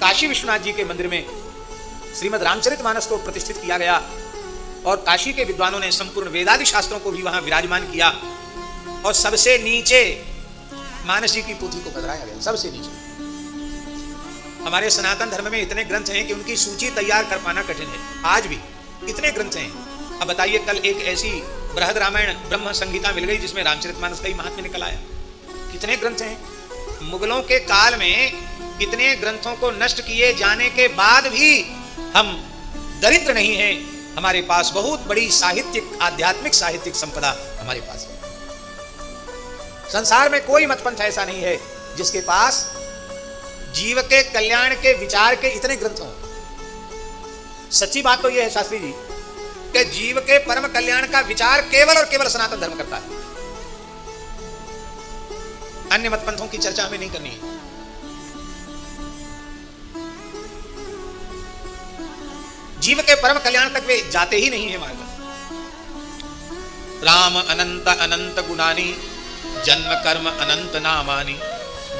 काशी विश्वनाथ जी के मंदिर में श्रीमद् रामचरितमानस को प्रतिष्ठित किया गया और काशी के विद्वानों ने संपूर्ण वेदादि शास्त्रों को भी वहां विराजमान किया और सबसे नीचे मानस जी की पोथी को बदलाया गया। सबसे नीचे हमारे सनातन धर्म में इतने ग्रंथ हैं कि उनकी सूची तैयार कर पाना कठिन है। आज भी इतने ग्रंथ हैं। अब बताइए, कल एक ऐसी बृहद रामायण ब्रह्म संहिता मिल गई जिसमें रामचरितमानस का ही महात्म्य निकल आया। कितने ग्रंथ हैं। मुगलों के काल में इतने ग्रंथों को नष्ट किए जाने के बाद भी हम दरिद्र नहीं हैं। हमारे पास बहुत बड़ी साहित्यिक आध्यात्मिक साहित्यिक संपदा हमारे पास है। संसार में कोई मतपंथ ऐसा नहीं है जिसके पास जीव के कल्याण के विचार के इतने ग्रंथ हों। सच्ची बात तो यह है शास्त्री जी कि जीव के परम कल्याण का विचार केवल और केवल सनातन धर्म करता है। अन्य मतपंथों की चर्चा हमें नहीं करनी है। जीव के परम कल्याण तक वे जाते ही नहीं है मार्ग। राम अनंत अनंत गुणानी जन्म कर्म अनंत नामानी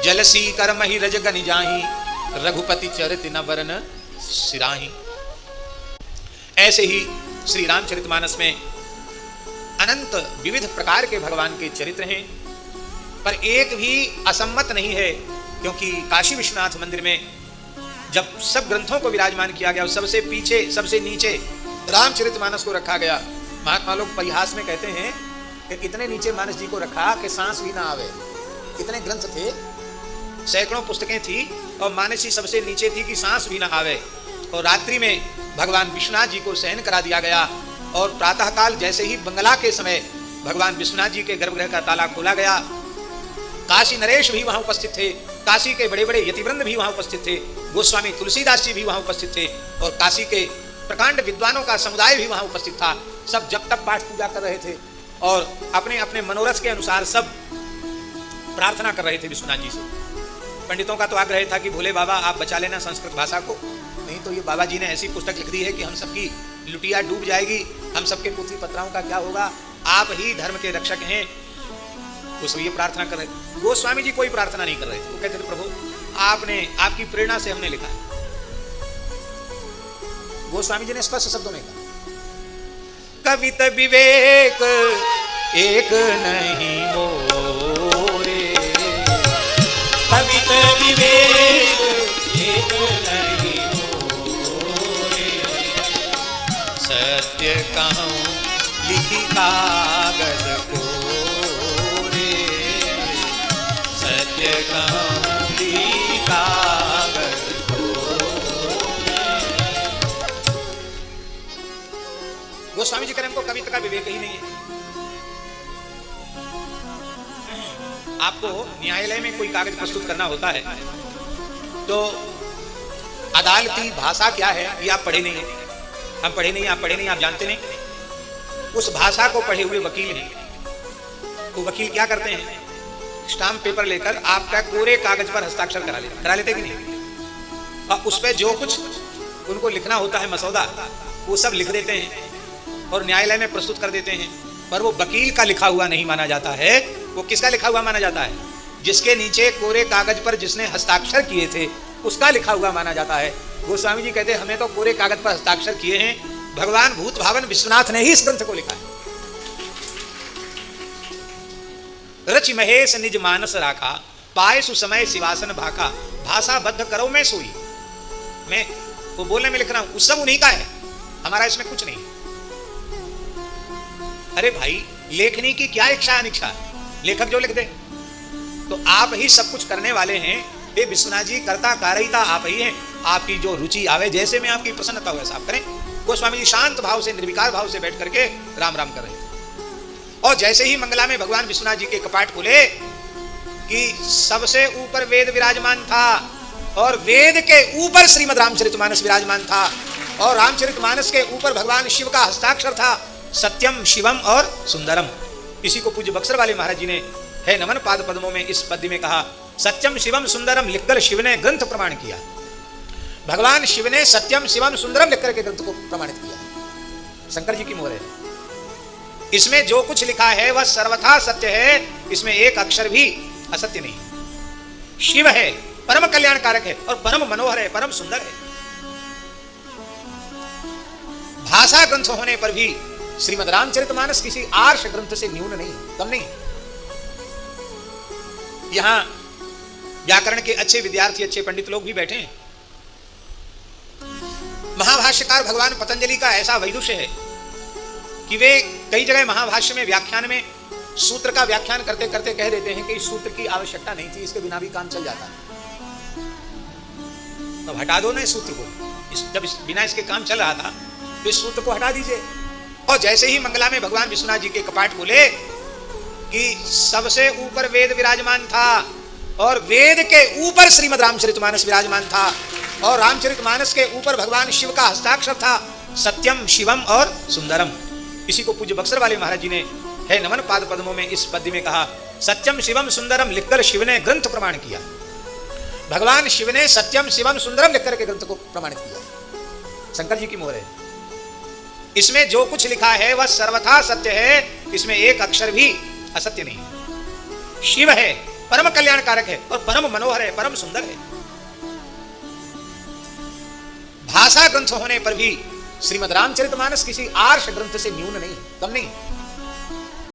जलसी कर्म ही रजगनि जाही रघुपति चरित न वरन सिराही। ऐसे ही श्री रामचरितमानस में अनंत विविध प्रकार के भगवान के चरित्र हैं, पर एक भी असम्मत नहीं है, क्योंकि काशी विश्वनाथ मंदिर में जब सब ग्रंथों को विराजमान किया गया और सबसे पीछे सबसे नीचे रामचरितमानस को रखा गया। महात्मा लोग परिहास में कहते हैं कि इतने नीचे मानस जी को रखा कि सांस भी ना आवे। इतने ग्रंथ थे, सैकड़ों पुस्तकें थी और मानस जी सबसे नीचे थी कि सांस भी ना आवे। और रात्रि में भगवान विश्वनाथ जी को शयन करा दिया गया और प्रातःकाल जैसे ही बंगला के समय भगवान विश्वनाथ जी के गर्भगृह का ताला खोला गया। काशी नरेश भी वहां उपस्थित थे, काशी के बड़े बड़े यतिवृंद भी वहां उपस्थित थे, गोस्वामी तुलसीदास जी भी वहां उपस्थित थे और काशी के प्रकांड विद्वानों का समुदाय भी वहां उपस्थित था। सब जब तक पाठ पूजा कर रहे थे और अपने अपने मनोरथ के अनुसार सब प्रार्थना कर रहे थे विश्वनाथ जी से। पंडितों का तो आग्रह था कि भोले बाबा आप बचा लेना संस्कृत भाषा को, नहीं तो ये बाबा जी ने ऐसी पुस्तक लिख दी है कि हम सबकी लुटिया डूब जाएगी, हम सबके पुत्री पत्राओं का क्या होगा। आप ही धर्म के रक्षक हैं। तो सब ये प्रार्थना कर रहे थे। गोस्वामी जी कोई प्रार्थना नहीं कर रहे थे। वो कहते थे प्रभु आपने आपकी प्रेरणा से हमने लिखा है। गोस्वामी जी ने स्पष्ट शब्दों में कहा, कवित विवेक एक नहीं मोरे, कवित विवेक एक नहीं मोरे, सत्य कहूं लिखी कागज को रे, सत्य कहूं लिखी कागज को रे। गोस्वामी जी कह रहे हमको कविता का विवेक ही नहीं है। आपको न्यायालय में कोई कागज प्रस्तुत करना होता है तो अदालती भाषा क्या है ये आप पढ़े नहीं है, हम पढ़े नहीं, आप पढ़े नहीं, आप जानते नहीं। उस भाषा को पढ़े हुए वकील हैं, तो वकील क्या करते हैं, स्टाम्प पेपर लेकर आपका कोरे कागज पर हस्ताक्षर करा लेते कि नहीं, और उस पर जो कुछ उनको लिखना होता है मसौदा वो सब लिख देते हैं और न्यायालय में प्रस्तुत कर देते हैं। पर वो वकील का लिखा हुआ नहीं माना जाता है। वो किसका लिखा हुआ माना जाता है, जिसके नीचे कोरे कागज पर जिसने हस्ताक्षर किए थे उसका लिखा हुआ माना जाता है। गोस्वामी जी कहते हैं हमें तो कोरे कागज पर हस्ताक्षर किए हैं, भगवान भूत भावन विश्वनाथ ने ही इस ग्रंथ को लिखा है। रचि महेश निज मानस राखा, पाए सुसमय शिवासन भाका, भाषा बद्ध करो मैं सोई। मैं वो बोलने में लिख रहा हूं, उस सब उन्हीं का है, हमारा इसमें कुछ नहीं। अरे भाई लेखनी की क्या इच्छा अनिच्छा, लेखक जो लिख दे। तो आप ही सब कुछ करने वाले हैं हे विश्वनाथ जी, कर्ता कारयिता आप ही हैं। आपकी जो रुचि आवे, जैसे में आपकी प्रसन्नता हो ऐसा आप करें। गोस्वामी जी शांत भाव से निर्विकार भाव से बैठ करके राम राम कर रहे थे। और जैसे ही मंगला में भगवान विश्वनाथ जी के कपाट खुले कि सबसे ऊपर वेद विराजमान था और वेद के ऊपर श्रीमद् रामचरितमानस विराजमान था और रामचरितमानस के ऊपर भगवान शिव का हस्ताक्षर था, सत्यम शिवम और सुंदरम। इसी को पूज्य बक्सर वाले महाराज जी ने है नमन पाद पद्मों में इस पद्य में कहा, सत्यम शिवम सुंदरम लिखकर शिव ने ग्रंथ प्रमाण किया। भगवान शिव ने सत्यम शिवम सुंदरम लिखकर के ग्रंथ को प्रमाणित किया। शंकर जी की मोहर है। इसमें जो कुछ लिखा है वह सर्वथा सत्य है, इसमें एक अक्षर भी असत्य नहीं। शिव है परम कल्याणकारक है और परम मनोहर है, परम सुंदर है। भाषा ग्रंथ होने पर भी श्रीमद् रामचरितमानस किसी आर्ष ग्रंथ से न्यून नहीं, कम नहीं। यहां व्याकरण के अच्छे विद्यार्थी, अच्छे पंडित लोग भी बैठे हैं। महाभाष्यकार भगवान पतंजलि का ऐसा वैदुष्य है कि वे कई जगह महाभाष्य में व्याख्यान में सूत्र का व्याख्यान करते करते कह देते हैं कि इस सूत्र की आवश्यकता नहीं थी, इसके बिना भी काम चल जाता। तो हटा दो ना इस सूत्र को, जब बिना इसके काम चल रहा था तो इस सूत्र को हटा दीजिए। और जैसे ही मंगला में भगवान विश्वनाथ जी के कपाट खोले कि सबसे ऊपर वेद विराजमान था और वेद के ऊपर श्रीमद् रामचरितमानस विराजमान था और रामचरितमानस के ऊपर भगवान शिव का हस्ताक्षर था, सत्यम शिवम और सुंदरम। इसी को पूज्य बक्सर वाले महाराज जी ने है नमन पाद पद्मों में इस पद्य में कहा, सत्यम शिवम सुंदरम लिखकर शिव ने ग्रंथ प्रमाण किया। भगवान शिव ने सत्यम शिवम सुंदरम लिखकर के ग्रंथ को प्रमाणित किया। शंकर जी की मोहर है। इसमें जो कुछ लिखा है वह सर्वथा सत्य है, इसमें एक अक्षर भी असत्य नहीं। शिव है, परम कल्याणकारक है और परम मनोहर है, परम सुंदर है। भाषा ग्रंथ होने पर भी श्रीमद् रामचरितमानस किसी आर्ष ग्रंथ से न्यून नहीं, कम नहीं।